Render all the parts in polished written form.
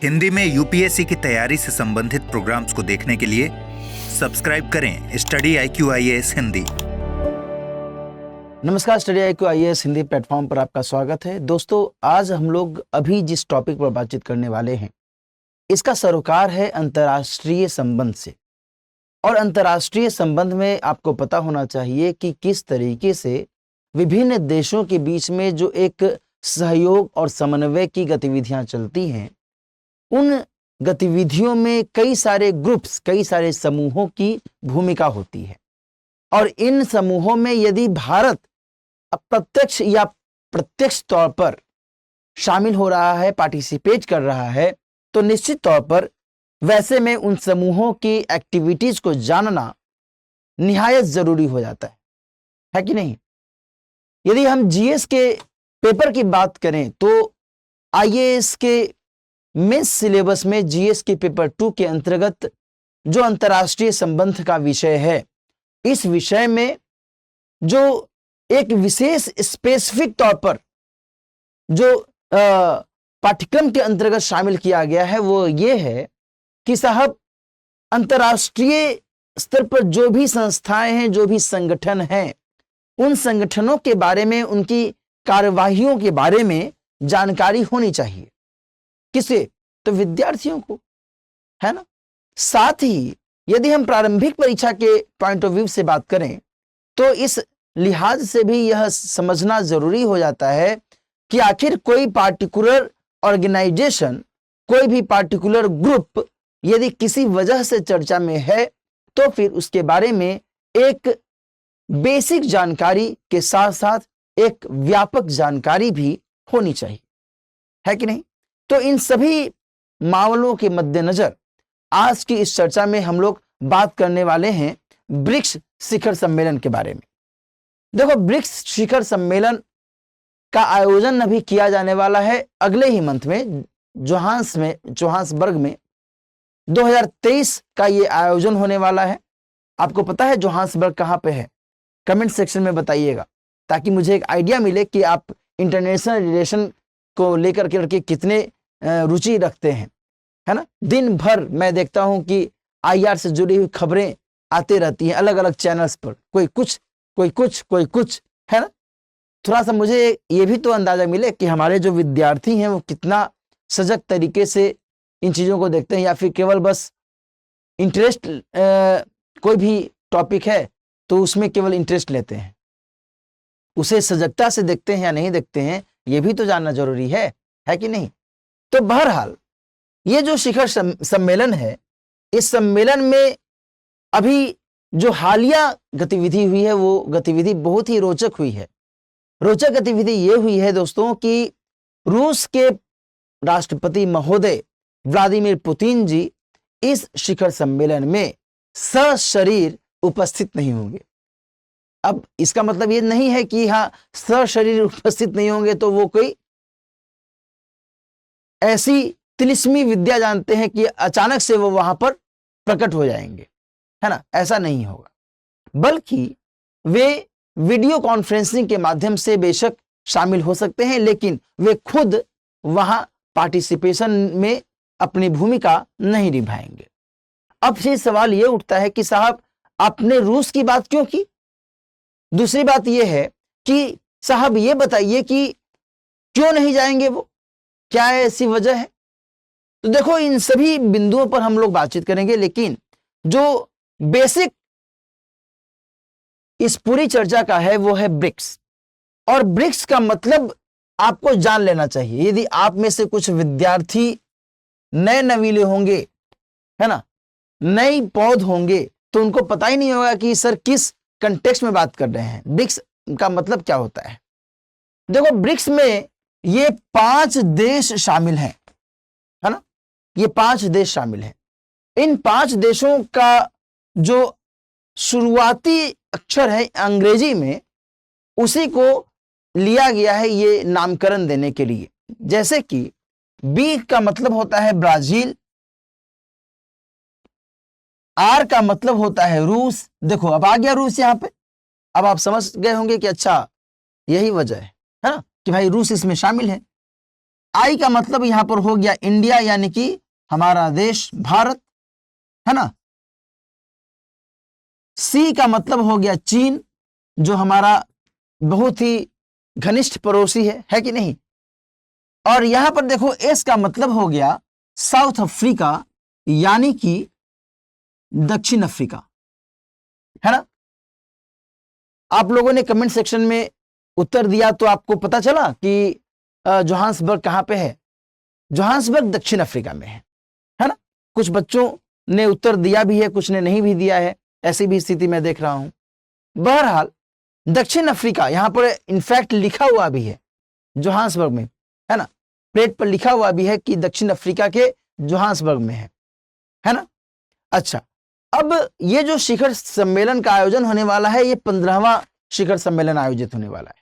हिंदी में यूपीएससी की तैयारी से संबंधित प्रोग्राम्स को देखने के लिए सब्सक्राइब करें स्टडी IQ IAS हिंदी। नमस्कार, study IQ IAS Hindi platform पर आपका स्वागत है। दोस्तों, आज हम लोग अभी जिस टॉपिक पर बातचीत करने वाले हैं, इसका सरोकार है अंतर्राष्ट्रीय संबंध से। और अंतर्राष्ट्रीय संबंध में आपको पता होना चाहिए कि किस तरीके से विभिन्न देशों के बीच में जो एक सहयोग और समन्वय की गतिविधियां चलती हैं, उन गतिविधियों में कई सारे ग्रुप्स, कई सारे समूहों की भूमिका होती है। और इन समूहों में यदि भारत अप्रत्यक्ष या प्रत्यक्ष तौर पर शामिल हो रहा है, पार्टिसिपेट कर रहा है, तो निश्चित तौर पर वैसे में उन समूहों की एक्टिविटीज को जानना निहायत जरूरी हो जाता है कि नहीं? यदि हम जीएस के पेपर की बात करें तो आईएएस के मेंस सिलेबस में जीएस के पेपर 2 के अंतर्गत जो अंतर्राष्ट्रीय संबंध का विषय है, इस विषय में जो एक विशेष स्पेसिफिक तौर पर जो पाठ्यक्रम के अंतर्गत शामिल किया गया है, वो ये है कि साहब, अंतर्राष्ट्रीय स्तर पर जो भी संस्थाएं हैं, जो भी संगठन हैं, उन संगठनों के बारे में, उनकी कार्यवाहियों के बारे में जानकारी होनी चाहिए। किसे? तो विद्यार्थियों को, है ना। साथ ही यदि हम प्रारंभिक परीक्षा के पॉइंट ऑफ व्यू से बात करें तो इस लिहाज से भी यह समझना जरूरी हो जाता है कि आखिर कोई पार्टिकुलर ऑर्गेनाइजेशन, कोई भी पार्टिकुलर ग्रुप यदि किसी वजह से चर्चा में है, तो फिर उसके बारे में एक बेसिक जानकारी के साथ साथ एक व्यापक जानकारी भी होनी चाहिए, है कि नहीं? तो इन सभी मामलों के मद्देनजर आज की इस चर्चा में हम लोग बात करने वाले हैं ब्रिक्स शिखर सम्मेलन के बारे में। देखो, ब्रिक्स शिखर सम्मेलन का आयोजन अभी किया जाने वाला है अगले ही मंथ में जोहान्सबर्ग में 2023 का ये आयोजन होने वाला है। आपको पता है जोहान्सबर्ग कहाँ पे है? कमेंट सेक्शन में बताइएगा, ताकि मुझे एक आइडिया मिले कि आप इंटरनेशनल रिलेशन को लेकर के कितने रुचि रखते हैं, है ना। दिन भर मैं देखता हूं कि IR से जुड़ी हुई खबरें आते रहती हैं अलग अलग चैनल्स पर, कोई कुछ, है ना। थोड़ा सा मुझे ये भी तो अंदाजा मिले कि हमारे जो विद्यार्थी हैं वो कितना सजग तरीके से इन चीज़ों को देखते हैं, या फिर केवल बस इंटरेस्ट, कोई भी टॉपिक है तो उसमें केवल इंटरेस्ट लेते हैं, उसे सजगता से देखते हैं या नहीं देखते हैं, ये भी तो जानना जरूरी है कि नहीं? तो बहरहाल ये जो शिखर सम्मेलन है, इस सम्मेलन में अभी जो हालिया गतिविधि हुई है, वो गतिविधि बहुत ही रोचक हुई है। रोचक गतिविधि ये हुई है दोस्तों कि रूस के राष्ट्रपति महोदय व्लादिमीर पुतिन जी इस शिखर सम्मेलन में सशरीर उपस्थित नहीं होंगे। अब इसका मतलब ये नहीं है कि हाँ, सशरीर उपस्थित नहीं होंगे तो वो कोई ऐसी तिलिस्मी विद्या जानते हैं कि अचानक से वो वहां पर प्रकट हो जाएंगे, है ना। ऐसा नहीं होगा, बल्कि वे वीडियो कॉन्फ्रेंसिंग के माध्यम से बेशक शामिल हो सकते हैं, लेकिन वे खुद वहां पार्टिसिपेशन में अपनी भूमिका नहीं निभाएंगे। अब से सवाल ये उठता है कि साहब, आपने रूस की बात क्यों की? दूसरी बात यह है कि साहब ये बताइए कि क्यों नहीं जाएंगे वो, क्या ऐसी वजह है? तो देखो, इन सभी बिंदुओं पर हम लोग बातचीत करेंगे, लेकिन जो बेसिक इस पूरी चर्चा का है वो है ब्रिक्स। और ब्रिक्स का मतलब आपको जान लेना चाहिए। यदि आप में से कुछ विद्यार्थी नए नवीले होंगे, है ना, नई पौध होंगे, तो उनको पता ही नहीं होगा कि सर किस कंटेक्स्ट में बात कर रहे हैं, ब्रिक्स का मतलब क्या होता है। देखो, ब्रिक्स में ये 5 देश शामिल हैं, है ना। ये 5 देश शामिल हैं। इन 5 देशों का जो शुरुआती अक्षर है अंग्रेजी में, उसी को लिया गया है ये नामकरण देने के लिए। जैसे कि बी का मतलब होता है ब्राजील, आर का मतलब होता है रूस। देखो, अब आ गया रूस यहां पे। अब आप समझ गए होंगे कि अच्छा, यही वजह है ना, कि भाई रूस इसमें शामिल है। आई का मतलब यहां पर हो गया इंडिया, यानी कि हमारा देश भारत, है ना। सी का मतलब हो गया चीन, जो हमारा बहुत ही घनिष्ठ पड़ोसी है कि नहीं। और यहां पर देखो एस का मतलब हो गया साउथ अफ्रीका, यानी कि दक्षिण अफ्रीका, है ना। आप लोगों ने कमेंट सेक्शन में उत्तर दिया तो आपको पता चला कि जोहान्सबर्ग कहां पे है। जोहान्सबर्ग दक्षिण अफ्रीका में है ना। कुछ बच्चों ने उत्तर दिया भी है, कुछ ने नहीं भी दिया है, ऐसी भी स्थिति मैं देख रहा हूं। बहरहाल दक्षिण अफ्रीका यहां पर इनफैक्ट लिखा हुआ भी है जोहान्सबर्ग में, है ना। प्लेट पर लिखा हुआ भी है कि दक्षिण अफ्रीका के जोहान्सबर्ग में है ना। अच्छा, अब ये जो शिखर सम्मेलन का आयोजन होने वाला है, ये 15वां शिखर सम्मेलन आयोजित होने वाला है।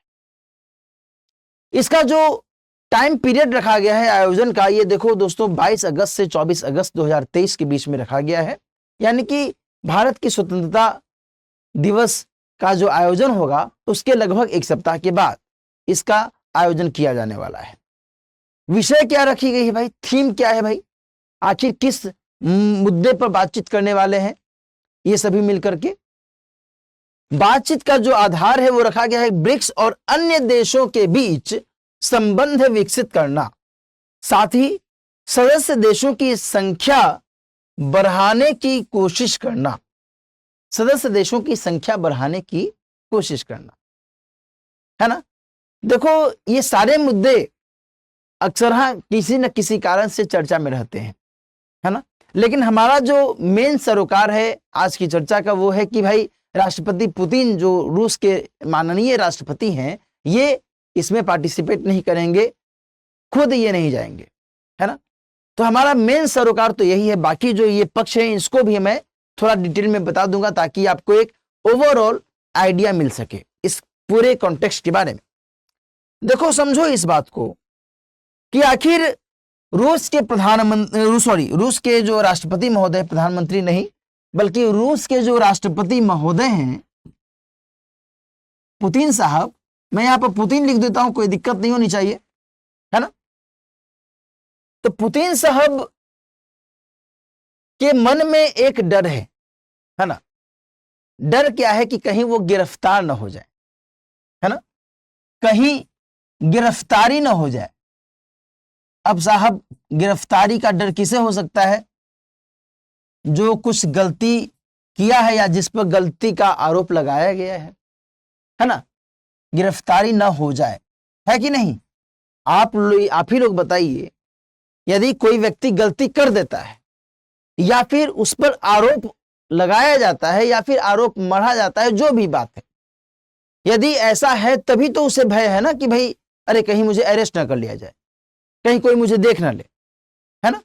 इसका जो टाइम पीरियड रखा गया है आयोजन का, ये देखो दोस्तों 22 अगस्त से 24 अगस्त 2023 के बीच में रखा गया है, यानी कि भारत की स्वतंत्रता दिवस का जो आयोजन होगा उसके लगभग एक सप्ताह के बाद इसका आयोजन किया जाने वाला है। विषय क्या रखी गई है भाई, थीम क्या है भाई, आखिर किस मुद्दे पर बातचीत करने वाले हैं ये सभी मिलकर के। बातचीत का जो आधार है वो रखा गया है ब्रिक्स और अन्य देशों के बीच संबंध विकसित करना, साथ ही सदस्य देशों की संख्या बढ़ाने की कोशिश करना, सदस्य देशों की संख्या बढ़ाने की कोशिश करना, है ना। देखो ये सारे मुद्दे अक्सर किसी न किसी कारण से चर्चा में रहते हैं, है ना। लेकिन हमारा जो मेन सरोकार है आज की चर्चा का वो है कि भाई राष्ट्रपति पुतिन जो रूस के माननीय राष्ट्रपति हैं, ये इसमें पार्टिसिपेट नहीं करेंगे, खुद ये नहीं जाएंगे, है ना। तो हमारा मेन सरोकार तो यही है। बाकी जो ये पक्ष है इसको भी मैं थोड़ा डिटेल में बता दूंगा ताकि आपको एक ओवरऑल आइडिया मिल सके इस पूरे कॉन्टेक्स्ट के बारे में। देखो समझो इस बात को कि आखिर रूस के जो राष्ट्रपति महोदय, प्रधानमंत्री नहीं बल्कि रूस के जो राष्ट्रपति महोदय हैं पुतिन साहब, मैं यहां पर पुतिन लिख देता हूं, कोई दिक्कत नहीं होनी चाहिए, है ना। तो पुतिन साहब के मन में एक डर है ना। डर क्या है कि कहीं वो गिरफ्तार ना हो जाए, है ना, कहीं गिरफ्तारी ना हो जाए। अब साहब गिरफ्तारी का डर किसे हो सकता है, जो कुछ गलती किया है या जिस पर गलती का आरोप लगाया गया है ना, गिरफ्तारी ना हो जाए, है कि नहीं। आप ही लोग बताइए, यदि कोई व्यक्ति गलती कर देता है या फिर उस पर आरोप लगाया जाता है या फिर आरोप मढ़ा जाता है, जो भी बात है, यदि ऐसा है तभी तो उसे भय है ना कि भाई अरे कहीं मुझे अरेस्ट ना कर लिया जाए, कहीं कोई मुझे देख ना ले, है ना,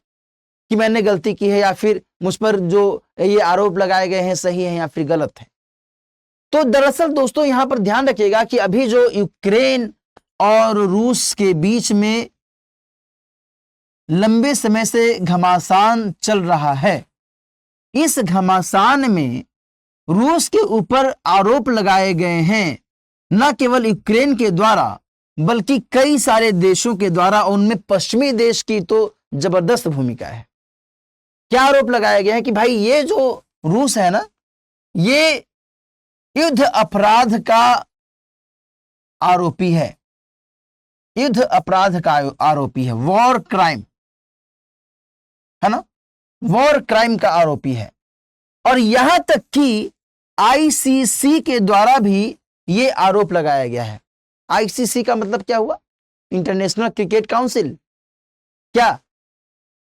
कि मैंने गलती की है या फिर मुझ पर जो ये आरोप लगाए गए हैं सही है या फिर गलत है। तो दरअसल दोस्तों यहां पर ध्यान रखिएगा कि अभी जो यूक्रेन और रूस के बीच में लंबे समय से घमासान चल रहा है, इस घमासान में रूस के ऊपर आरोप लगाए गए हैं, न केवल यूक्रेन के द्वारा बल्कि कई सारे देशों के द्वारा। उनमें पश्चिमी देश की तो जबरदस्त भूमिका है। क्या आरोप लगाए गए हैं कि भाई ये जो रूस है ना, ये युद्ध अपराध का आरोपी है, युद्ध अपराध का आरोपी है, वॉर क्राइम, है ना, वॉर क्राइम का आरोपी है। और यहां तक कि आईसीसी के द्वारा भी ये आरोप लगाया गया है। आईसीसी का मतलब क्या हुआ, इंटरनेशनल क्रिकेट काउंसिल। क्या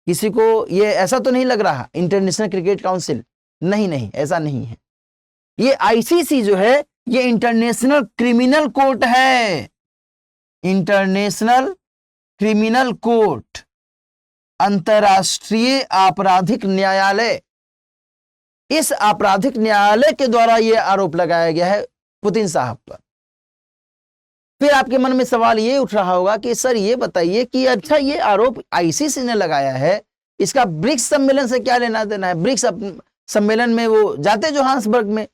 किसी को ये ऐसा तो नहीं लग रहा इंटरनेशनल क्रिकेट काउंसिल, नहीं, ऐसा नहीं है। ये आईसीसी जो है ये इंटरनेशनल क्रिमिनल कोर्ट है, इंटरनेशनल क्रिमिनल कोर्ट, अंतर्राष्ट्रीय आपराधिक न्यायालय। इस आपराधिक न्यायालय के द्वारा यह आरोप लगाया गया है पुतिन साहब पर। फिर आपके मन में सवाल ये उठ रहा होगा कि सर ये बताइए कि अच्छा ये आरोप आईसीसी ने लगाया है, इसका ब्रिक्स सम्मेलन से क्या लेना देना है। ब्रिक्स सम्मेलन में वो जाते जोहान्सबर्ग में,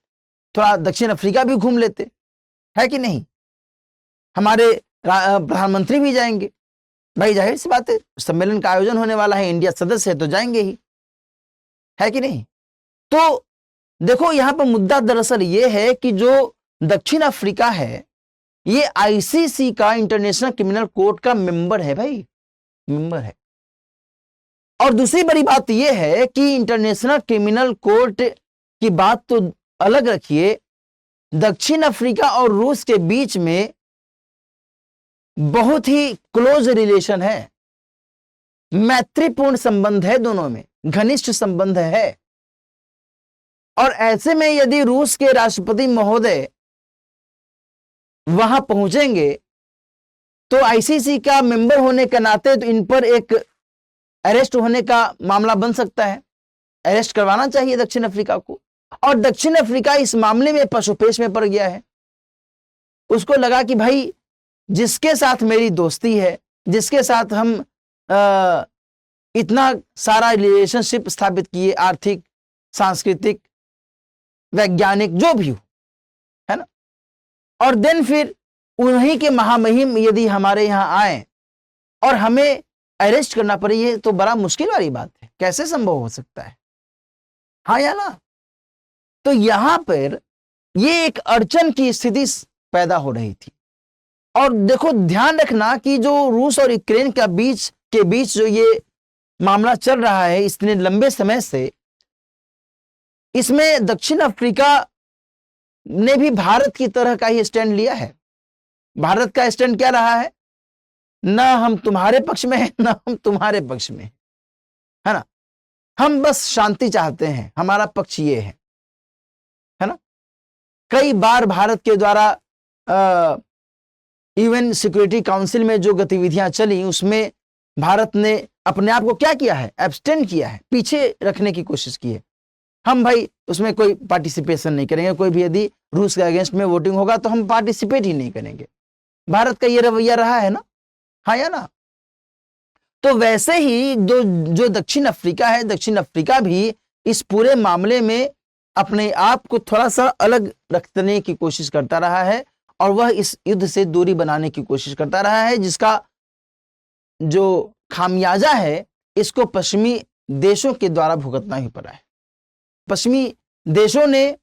थोड़ा दक्षिण अफ्रीका भी घूम लेते, है कि नहीं, हमारे प्रधानमंत्री भी जाएंगे, भाई जाहिर सी बात है, सम्मेलन का आयोजन होने वाला है, इंडिया सदस्य है तो जाएंगे ही, है कि नहीं। तो देखो यहां पर मुद्दा दरअसल ये है कि जो दक्षिण अफ्रीका है ये आईसीसी का, इंटरनेशनल क्रिमिनल कोर्ट का मेंबर है भाई, मेंबर है। और दूसरी बड़ी बात यह है कि इंटरनेशनल क्रिमिनल कोर्ट की बात तो अलग रखिए, दक्षिण अफ्रीका और रूस के बीच में बहुत ही क्लोज रिलेशन है, मैत्रीपूर्ण संबंध है, दोनों में घनिष्ठ संबंध है। और ऐसे में यदि रूस के राष्ट्रपति महोदय वहां पहुंचेंगे तो आईसीसी का मेंबर होने के नाते तो इन पर एक अरेस्ट होने का मामला बन सकता है, अरेस्ट करवाना चाहिए दक्षिण अफ्रीका को। और दक्षिण अफ्रीका इस मामले में पशुपेश में पड़ गया है, उसको लगा कि भाई जिसके साथ मेरी दोस्ती है, जिसके साथ हम इतना सारा रिलेशनशिप स्थापित किए, आर्थिक, सांस्कृतिक, वैज्ञानिक, जो भी हो, है ना, और देन फिर उन्हीं के महामहिम यदि हमारे यहां आए और हमें अरेस्ट करना पड़े, ये तो बड़ा मुश्किल वाली बात है, कैसे संभव हो सकता है, हाँ या ना। तो यहां पर ये एक अड़चन की स्थिति पैदा हो रही थी। और देखो ध्यान रखना कि जो रूस और यूक्रेन के बीच जो ये मामला चल रहा है इतने लंबे समय से, इसमें दक्षिण अफ्रीका ने भी भारत की तरह का ही स्टैंड लिया है। भारत का स्टैंड क्या रहा है, ना हम तुम्हारे पक्ष में हैं ना हम तुम्हारे पक्ष में, है ना, हम बस शांति चाहते हैं, हमारा पक्ष ये है ना। कई बार भारत के द्वारा यूएन सिक्योरिटी काउंसिल में जो गतिविधियां चली उसमें भारत ने अपने आप को क्या किया है, एब्सटेन किया है, पीछे रखने की कोशिश की है। हम भाई उसमें कोई पार्टिसिपेशन नहीं करेंगे, कोई भी यदि रूस के अगेंस्ट में वोटिंग होगा तो हम पार्टिसिपेट ही नहीं करेंगे। भारत का ये रवैया रहा है ना, हाँ या ना। तो वैसे ही जो दक्षिण अफ्रीका है, दक्षिण अफ्रीका भी इस पूरे मामले में अपने आप को थोड़ा सा अलग रखने की कोशिश करता रहा है और वह इस युद्ध से दूरी बनाने की कोशिश करता रहा है, जिसका जो खामियाजा है इसको पश्चिमी देशों के द्वारा भुगतना ही पड़ा है। पश्चिमी देशों ने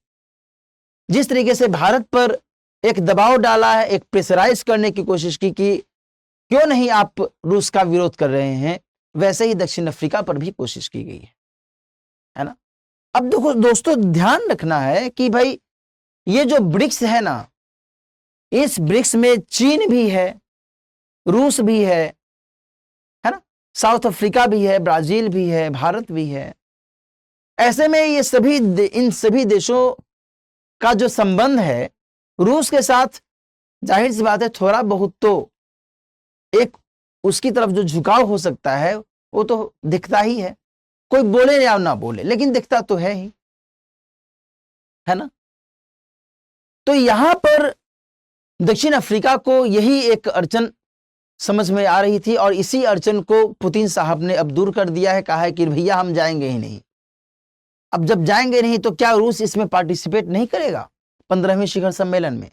जिस तरीके से भारत पर एक दबाव डाला है, एक प्रेशराइज करने की कोशिश की कि क्यों नहीं आप रूस का विरोध कर रहे हैं, वैसे ही दक्षिण अफ्रीका पर भी कोशिश की गई है ना। अब देखो दोस्तों ध्यान रखना है कि भाई ये जो ब्रिक्स है ना, इस ब्रिक्स में चीन भी है, रूस भी है ना, साउथ अफ्रीका भी है, ब्राजील भी है, भारत भी है। ऐसे में ये इन सभी देशों का जो संबंध है रूस के साथ, जाहिर सी बात है थोड़ा बहुत तो एक उसकी तरफ जो झुकाव हो सकता है वो तो दिखता ही है, कोई बोले या ना बोले लेकिन दिखता तो है ही, है ना। तो यहां पर दक्षिण अफ्रीका को यही एक अड़चन समझ में आ रही थी और इसी अड़चन को पुतिन साहब ने अब दूर कर दिया है, कहा है कि भैया हम जाएंगे ही नहीं। अब जब जाएंगे नहीं तो क्या रूस इसमें पार्टिसिपेट नहीं करेगा 15वें शिखर सम्मेलन में?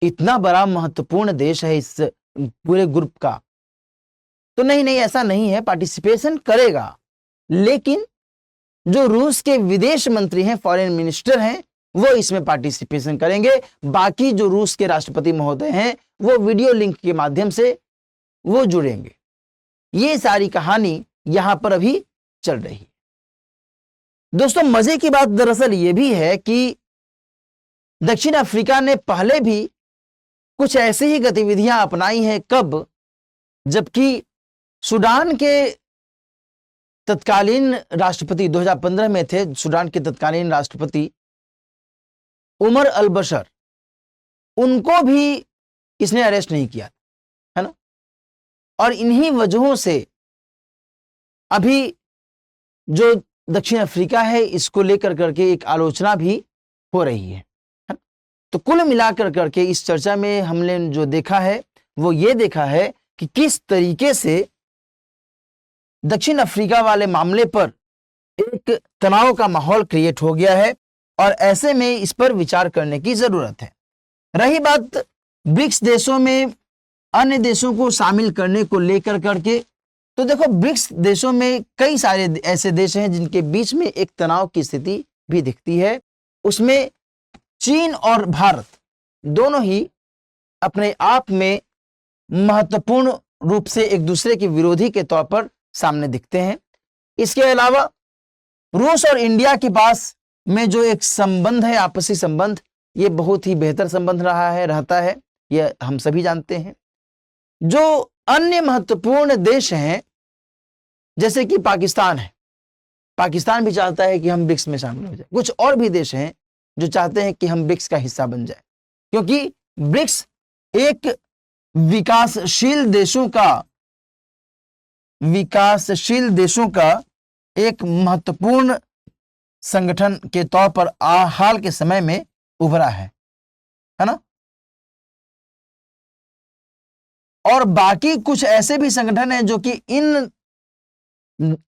इतना बड़ा महत्वपूर्ण देश है इस पूरे ग्रुप का, तो नहीं ऐसा नहीं है, पार्टिसिपेशन करेगा। लेकिन जो रूस के विदेश मंत्री हैं, फॉरेन मिनिस्टर हैं, वो इसमें पार्टिसिपेशन करेंगे। बाकी जो रूस के राष्ट्रपति महोदय हैं वो वीडियो लिंक के माध्यम से वो जुड़ेंगे। ये सारी कहानी यहां पर अभी चल रही है। दोस्तों मजे की बात दरअसल ये भी है कि दक्षिण अफ्रीका ने पहले भी कुछ ऐसी ही गतिविधियां अपनाई हैं। कब? जबकि सूडान के तत्कालीन राष्ट्रपति 2015 में थे, सूडान के तत्कालीन राष्ट्रपति उमर अल बशर, उनको भी इसने अरेस्ट नहीं किया, है ना। और इन्हीं वजहों से अभी जो दक्षिण अफ्रीका है इसको लेकर करके एक आलोचना भी हो रही है। तो कुल मिलाकर करके इस चर्चा में हमने जो देखा है वो ये देखा है कि किस तरीके से दक्षिण अफ्रीका वाले मामले पर एक तनाव का माहौल क्रिएट हो गया है और ऐसे में इस पर विचार करने की जरूरत है। रही बात ब्रिक्स देशों में अन्य देशों को शामिल करने को लेकर करके, तो देखो ब्रिक्स देशों में कई सारे ऐसे देश हैं जिनके बीच में एक तनाव की स्थिति भी दिखती है। उसमें चीन और भारत दोनों ही अपने आप में महत्वपूर्ण रूप से एक दूसरे के विरोधी के तौर पर सामने दिखते हैं। इसके अलावा रूस और इंडिया के पास में जो एक संबंध है, आपसी संबंध, ये बहुत ही बेहतर संबंध रहा है, रहता है, यह हम सभी जानते हैं। जो अन्य महत्वपूर्ण देश हैं जैसे कि पाकिस्तान है, पाकिस्तान भी चाहता है कि हम ब्रिक्स में शामिल हो जाए। कुछ और भी देश हैं जो चाहते हैं कि हम ब्रिक्स का हिस्सा बन जाए, क्योंकि ब्रिक्स एक विकासशील देशों का एक महत्वपूर्ण संगठन के तौर पर हाल के समय में उभरा है ना। और बाकी कुछ ऐसे भी संगठन हैं जो कि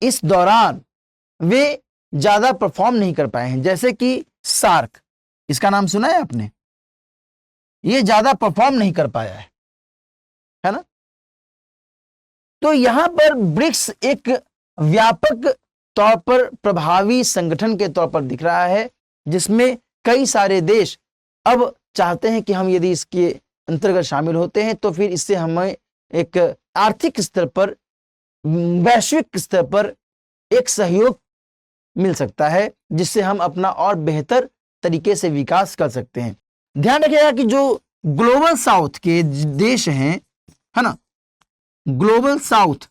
इस दौरान वे ज्यादा परफॉर्म नहीं कर पाए हैं, जैसे कि सार्क, इसका नाम सुना है आपने? ये ज्यादा परफॉर्म नहीं कर पाया है ना। तो यहां पर ब्रिक्स एक व्यापक तौर पर प्रभावी संगठन के तौर पर दिख रहा है, जिसमें कई सारे देश अब चाहते हैं कि हम यदि इसके अंतर्गत शामिल होते हैं तो फिर इससे हमें एक आर्थिक स्तर पर, वैश्विक स्तर पर एक सहयोग मिल सकता है, जिससे हम अपना और बेहतर तरीके से विकास कर सकते हैं। ध्यान रखिएगा कि जो ग्लोबल साउथ के देश हैं, है ना, ग्लोबल साउथ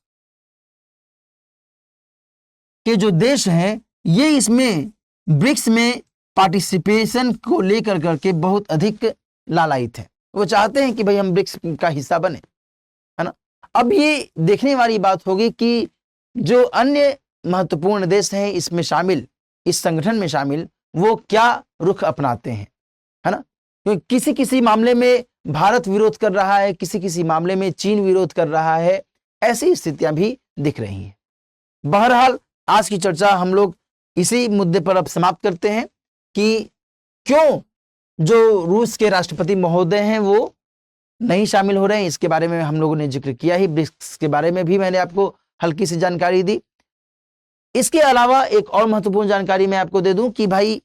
के जो देश हैं, ये इसमें ब्रिक्स में पार्टिसिपेशन को लेकर करके बहुत अधिक लालायित है। वो चाहते हैं कि भाई हम ब्रिक्स का हिस्सा बने, है ना। अब ये देखने वाली बात होगी कि जो अन्य महत्वपूर्ण देश हैं इसमें शामिल, इस संगठन में शामिल, वो क्या रुख अपनाते हैं, है ना। क्योंकि किसी किसी मामले में भारत विरोध कर रहा है, किसी किसी मामले में चीन विरोध कर रहा है, ऐसी स्थितियां भी दिख रही हैं। बहरहाल आज की चर्चा हम लोग इसी मुद्दे पर अब समाप्त करते हैं कि क्यों जो रूस के राष्ट्रपति महोदय हैं वो नहीं शामिल हो रहे हैं। इसके बारे में हम लोगों ने जिक्र किया ही, ब्रिक्स के बारे में भी मैंने आपको हल्की सी जानकारी दी। इसके अलावा एक और महत्वपूर्ण जानकारी मैं आपको दे दूं कि भाई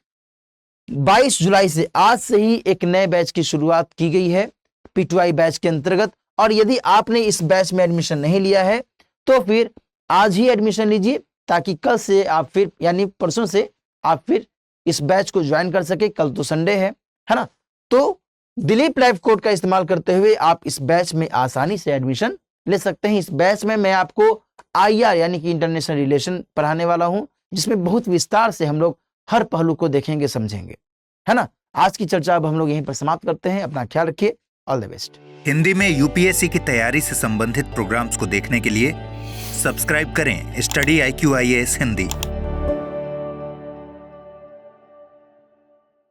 22 जुलाई से, आज से ही एक नए बैच की शुरुआत की गई है P2I बैच के अंतर्गत। और यदि आपने इस बैच में एडमिशन नहीं लिया है तो फिर आज ही एडमिशन लीजिए, ताकि कल से आप फिर, यानी परसों से आप फिर इस बैच को ज्वाइन कर सके। कल तो संडे है ना। तो दिलीप लाइफ कोड का इस्तेमाल करते हुए आप इस बैच में आसानी से एडमिशन ले सकते हैं। इस बैच में मैं आपको IR यानी कि इंटरनेशनल रिलेशन पढ़ाने वाला हूं, जिसमें बहुत विस्तार से हम लोग हर पहलू को देखेंगे, समझेंगे, है ना। आज की चर्चा अब हम लोग यहीं पर समाप्त करते हैं। अपना ख्याल रखिए। All the best. हिंदी में UPSC की तैयारी से संबंधित प्रोग्राम्स को देखने के लिए सब्सक्राइब करें स्टडी IQ IAS हिंदी।